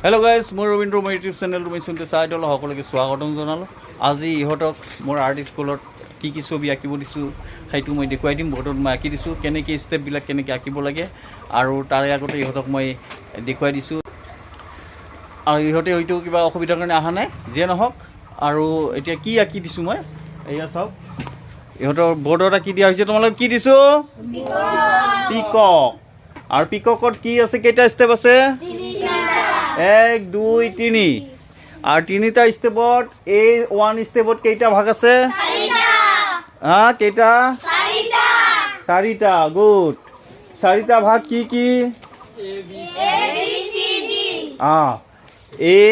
Hello' guys, মই ৰবীন্দ্ৰ মোৰ YouTube channel তুমি চিন্তা চাই দিলোঁ সকলোকে স্বাগতম জনালোঁ। আজি ইহঁতক মোৰ আৰ্ট স্কুলত কি কি ছবি আঁকিব দিছোঁ সেইটো মই দেখুৱাই দিম। বৰ্ডত মই আঁকি দিছোঁ কেনেকৈ ষ্টেপবিলাক কেনেকৈ আঁকিব লাগে, আৰু তাৰে আগতে ইহঁতক মই দেখুৱাই দিছোঁ। আৰু ইহঁতে হয়তো কিবা অসুবিধাৰ কাৰণে অহা নাই, যিয়ে নহওক। আৰু এতিয়া কি আঁকি দিছোঁ মই, এয়া চাওক। ইহঁতৰ বৰ্ডত আঁকি দিয়া হৈছে, তোমালোকে কি দিছোঁ? পিকক। আৰু পিককত কি আছে, কেইটা ষ্টেপ আছে? 1 2 3। আৰু তিনিটা ষ্টেপত এই 1 ষ্টেপত কেইটা ভাগ আছে? কেইটা? 4টা। গুড। 4টা ভাগ কি কি? A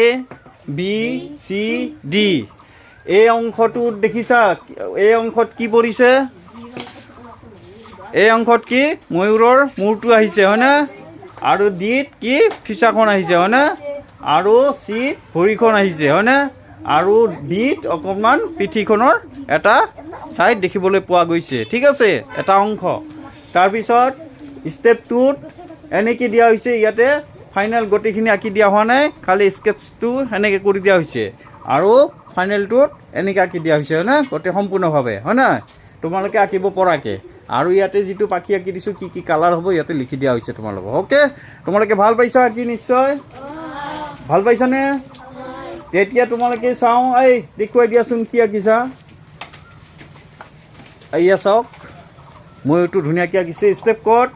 B C D. এই অংশটোত দেখিছা, এই অংশত কি পৰিছে? এই অংশত কি? ময়ূৰৰ মূৰটো আহিছে, হয়নে? আৰু ডিত কি? ফিচাখন আহিছে, হয়নে? আৰু চিত ভৰিখন আহিছে, হয়নে? আৰু ডিত অকণমান পিঠিখনৰ এটা ছাইড দেখিবলৈ পোৱা গৈছে, ঠিক আছে? এটা অংশ। তাৰপিছত ষ্টেপ 2ত এনেকৈ দিয়া হৈছে, ইয়াতে ফাইনেল গোটেইখিনি আঁকি দিয়া হোৱা নাই, খালি স্কেটছটো সেনেকৈ কৰি দিয়া হৈছে। আৰু ফাইনেলটোত এনেকৈ আঁকি দিয়া হৈছে, হয়নে? গোটেই সম্পূৰ্ণভাৱে, হয় নাই? তোমালোকে আঁকিব পৰাকৈ। আৰু ইয়াতে যিটো পাখি আঁকি দিছোঁ, কি কি কালাৰ হ'ব ইয়াতে লিখি দিয়া হৈছে তোমালোকক। অ'কে, তোমালোকে ভাল পাইছা আঁকি? নিশ্চয় ভাল পাইছানে? তেতিয়া তোমালোকে চাওঁ, এই দেখুৱাই দিয়াচোন কি আঁকিছা। এয়া চাওক, ময়ূৰটো ধুনীয়াকৈ আঁকিছে। ষ্টেপ ক'ত?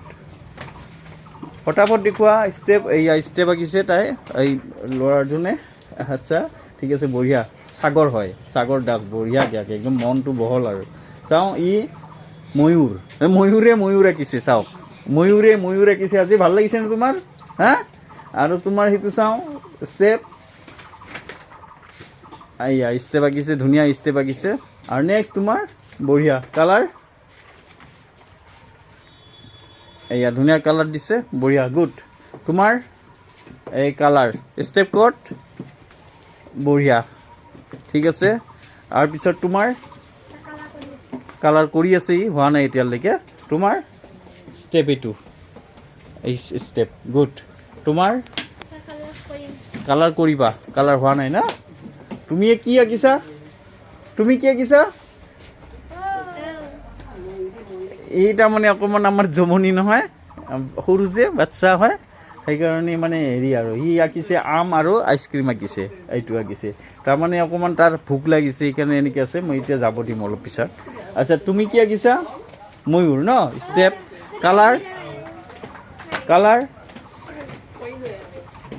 ফটাফট দেখুওৱা। ষ্টেপ, এয়া ষ্টেপ আঁকিছে তাই, এই ল'ৰাজনে। আচ্ছা, ঠিক আছে, বঢ়িয়া। সাগৰ হয়, সাগৰ দাস, বঢ়িয়াকৈ আঁকে, একদম মনটো বহল। আৰু চাওঁ, ই ময়ূৰ, ময়ূৰ আঁকিছে। চাওক, ময়ূৰ আঁকিছে। আজি ভাল লাগিছেনে তোমাৰ? আৰু তোমাৰ সেইটো চাওঁ, ষ্টেপ। এয়া ষ্টেপ আঁকিছে, ধুনীয়া ষ্টেপ আঁকিছে। আৰু নেক্সট তোমাৰ বঢ়িয়া কালাৰ, এয়া ধুনীয়া কালাৰ দিছে, বঢ়িয়া, গুড। তোমাৰ এই কালাৰ ষ্টেপ ক'ত? বঢ়িয়া, ঠিক আছে। আৰু পিছত তোমাৰ কালাৰ কৰি আছে, ই হোৱা নাই এতিয়ালৈকে। তোমাৰ ষ্টেপ এইটো, এই ষ্টেপ, গুড। তোমাৰ কালাৰ কৰিবা, কালাৰ হোৱা নাই না? তুমি কি আঁকিছা? এই তাৰমানে অকণমান আমাৰ জমনি নহয়, সৰু যে বাচ্চা হয়, সেইকাৰণে মানে হেৰি। আৰু সি আঁকিছে আম আৰু আইচক্ৰীম আঁকিছে, এইটো আঁকিছে। তাৰমানে অকণমান তাৰ ভোক লাগিছে, সেইকাৰণে এনেকৈ আছে। মই এতিয়া যাব দিম অলপ পিছত। আচ্ছা, তুমি কি আঁকিছা? ময়ূৰ ন? Step, colour